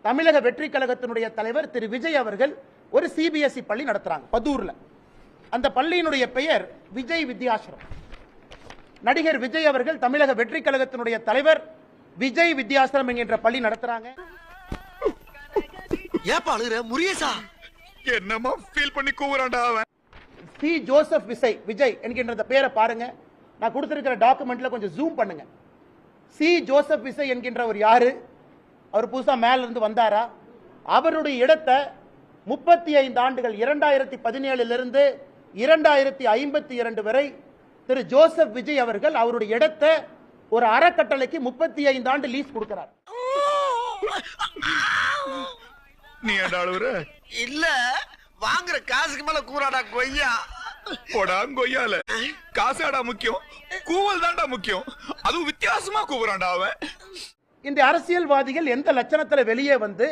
தமிழக வெற்றி கழகத்தினுடைய தலைவர் திரு விஜய் அவர்கள் ஒரு சிபிஎஸ்இ பள்ளி நடத்துறாங்க பதூர்ல. அந்த பள்ளியினுடைய பெயர் விஜய் வித்யாசிரம். நடிகர் விஜய் அவர்கள் தமிழக வெற்றி கழகத்தினுடைய தலைவர் விஜய் வித்யாசிரம் என்கின்ற பள்ளி நடத்துறாங்க. ஏப்பா அழுகுற முரியசா? என்னமா ஃபீல் பண்ணி கூவுறான்டா அவன். சி ஜோசப் விஜய் என்கின்ற பெயரை பாருங்க. நான் கொடுத்திருக்கிற டாக்குமெண்ட்ல கொஞ்சம் ஜூம் பண்ணுங்க. சி ஜோசப் விஜய் என்கின்றவர் யாரு? அவர் புதுசா மேல இருந்து வந்தாரா? அவருடைய இடத்தை 35 ஆண்டுகள் 2017 இருந்து 2052 வரை திரு ஜோசப் விஜய் அவர்கள் அவருடைய இடத்தை ஒரு அறக்கட்டளைக்கு 35 ஆண்டு லீஸ் கொடுக்கிறார். நீ ஏன்டா அழுவுற? இல்ல வாங்குற காசுக்கு மேல கூறாடா கொய்யா. போடா கொய்யால. காசாடா முக்கியம், கூவல் தான்டா முக்கியம். அதுவும் வித்தியாசமா கூவுறான்டா அவன். இந்த அரசியல்வாதிகள் எந்த லட்சணத்துல வெளியே வந்து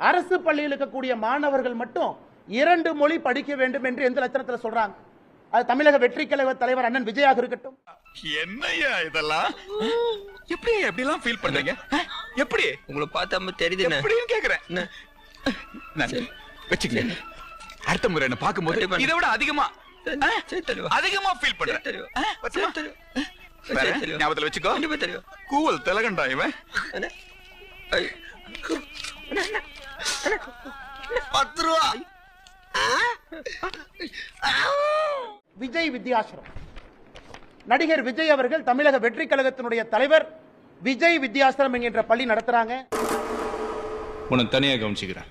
அரசு பள்ளியில் இருக்கக்கூடிய மாணவர்கள் மட்டும் 2 மொழி படிக்க வேண்டும் என்று எந்த லட்சணத்துல சொல்றாங்க? அது தமிழக வெற்றி கழக தலைவர் அண்ணன் விஜயாக இருக்கட்டும். என்னய்யா இதெல்லாம்? எப்படி எப்படிலாம் ஃபீல் பண்றீங்க? எப்படி உங்களை பார்த்தா தெரியுது எப்படின்னு கேக்குறேன். வச்சுக்கல, அடுத்த முறை என்ன பாக்கும்போது இதை விட அதிகமா ஃபீல் பண்றேன். ஞாபகத்துல வச்சுக்கோ. கூவல் திலகண்டா இவன். 10 ரூபா. விஜய் வித்யாசிரம். நடிகர் விஜய் அவர்கள் தமிழக வெற்றி கழகத்தினுடைய தலைவர் விஜய் வித்யாசிரம் என்கின்ற பள்ளி நடத்துறாங்க. உன்னை தனியாக கவனிச்சுக்கிறேன்.